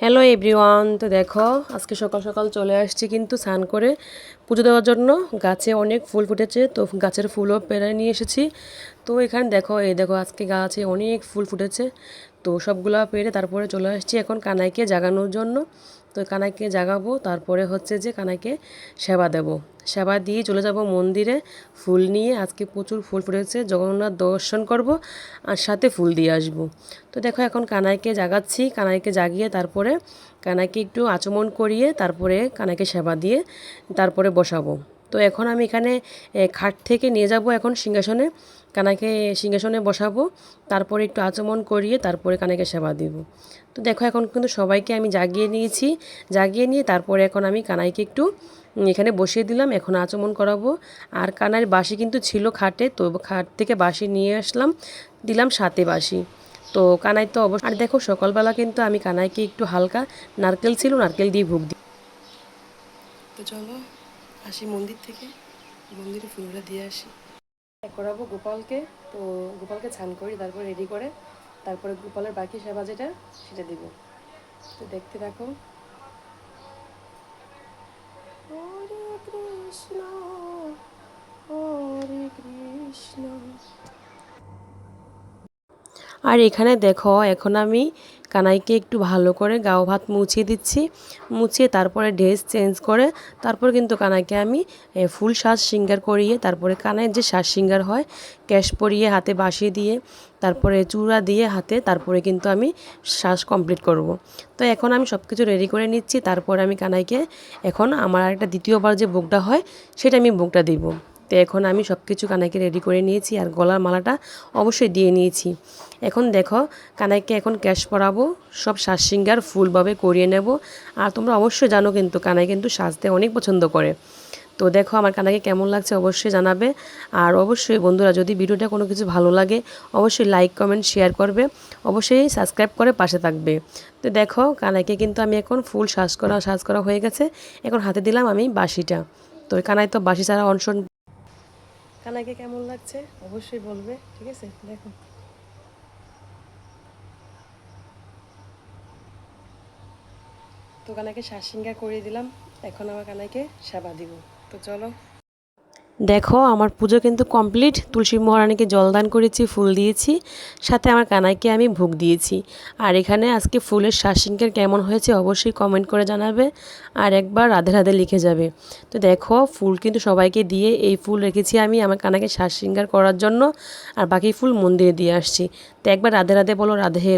Hello everyone, তো দেখো আজকে সকাল সকাল চলে আসছি কিন্তু স্নান করে পুজো দেওয়ার জন্য। গাছে অনেক ফুল ফুটেছে, তো গাছের ফুলও পেরে নিয়ে এসেছি। তো এখানে দেখো, এই দেখো আজকে গাছে অনেক ফুল ফুটেছে, তো সবগুলা পেরে তারপরে চলে আসছি এখন কানাইকে জাগানোর জন্য। তো কানাইকে জাগাবো, তারপরে হচ্ছে যে কানাইকে সেবা দেব। সেবা দিয়ে চলে যাব মন্দিরে ফুল নিয়ে। আজকে প্রচুর ফুল ফুটেছে, জগন্নাথ দর্শন করব আর সাথে ফুল দিয়ে আসব। তো দেখো এখন কানাইকে জাগাচ্ছি, কানাইকে জাগিয়ে তারপরে কানাইকে একটু আচমন করিয়ে তারপরে কানাইকে সেবা দিয়ে তারপরে বসাবো। তো এখন আমি এখানে খাট থেকে নিয়ে যাব এখন সিংহাসনে, কানাইকে সিংহাসনে বসাবো, তারপরে একটু আচমন করিয়ে তারপরে কানাইকে সেবা দিব। তো দেখো এখন কিন্তু সবাইকে আমি জাগিয়ে নিয়েছি, জাগিয়ে নিয়ে তারপরে এখন আমি কানাইকে একটু এখানে বসিয়ে দিলাম, এখন আচমন করাবো। আর কানাইয়ের বাঁশি কিন্তু ছিল খাটে, তো খাট থেকে বাঁশি নিয়ে আসলাম, দিলাম সাথে বাঁশি। তো কানাই তো অবশ্যই। আর দেখো সকালবেলা কিন্তু আমি কানাইকে একটু হালকা নারকেল ছিল, নারকেল দিয়ে ভোগ দিই। তো চলো আসি মন্দির থেকে, মন্দিরে ফুলটা দিয়ে আসি। করাবো গোপালকে, তো গোপালকে স্নান করি, তারপর রেডি করে তারপরে গোপালের বাকি সেবা যেটা সেটা দিব। তো দেখতে থাকো। হরে কৃষ্ণ, হরে কৃষ্ণ। আর এখানে দেখো এখন আমি কানাইকে একটু ভালো করে গাও ভাত মুছিয়ে দিচ্ছি, মুছিয়ে তারপরে ড্রেস চেঞ্জ করে তারপর কিন্তু কানাইকে আমি ফুল সাজ শৃঙ্গার করিয়ে তারপরে কানাইয়ের যে সাজ শৃঙ্গার হয় ক্যাশ পরিয়ে হাতে বাঁশি দিয়ে তারপরে চূড়া দিয়ে হাতে তারপরে কিন্তু আমি সাজ কমপ্লিট করব। তো এখন আমি সব কিছু রেডি করে নিচ্ছি, তারপরে আমি কানাইকে এখন আমার একটা দ্বিতীয়বার যে ভোগটা হয় সেটা আমি ভোগটা দিব। তো এখন আমি সব কিছু কানাইকে রেডি করে নিয়েছি আর গলার মালাটা অবশ্যই দিয়ে নিয়েছি। এখন দেখো কানাইকে এখন ক্যাশ পরাবো, সব সাজ শৃঙ্গার ফুলভাবে করিয়ে নেব। আর তোমরা অবশ্যই জানো কিন্তু কানাই কিন্তু সাজতে অনেক পছন্দ করে। তো দেখো আমার কানাইকে কেমন লাগছে অবশ্যই জানাবে। আর অবশ্যই বন্ধুরা যদি ভিডিওটা কোনো কিছু ভালো লাগে অবশ্যই লাইক কমেন্ট শেয়ার করবে, অবশ্যই সাবস্ক্রাইব করে পাশে থাকবে। তো দেখো কানাইকে কিন্তু আমি এখন ফুল সাজ করা হয়ে গেছে, এখন হাতে দিলাম আমি বাঁশিটা। তো কানাই তো বাঁশি ছাড়া অনশন। কানাইকে কেমন লাগছে অবশ্যই বলবে, ঠিক আছে? দেখো তো কানাইকে সাজ শৃঙ্গার করিয়ে দিলাম, এখন আমার কানাইকে সেবা দিব। তো চলো দেখো আমার পুজো কিন্তু কমপ্লিট, তুলসী মহারানীকে জলদান করেছি, ফুল দিয়েছি, সাথে আমার কানাইকে আমি ভোগ দিয়েছি। আর এখানে আজকে ফুলের সাজ শৃঙ্গার কেমন হয়েছে অবশ্যই কমেন্ট করে জানাবে, আর একবার রাধে রাধে লিখে যাবে। তো দেখো ফুল কিন্তু সবাইকে দিয়ে এই ফুল রেখেছি আমি আমার কানাইকে সাজ শৃঙ্গার করার জন্য, আর বাকি ফুল মন্দিরে দিয়ে আসছি। তো একবার রাধে রাধে বলো, রাধে।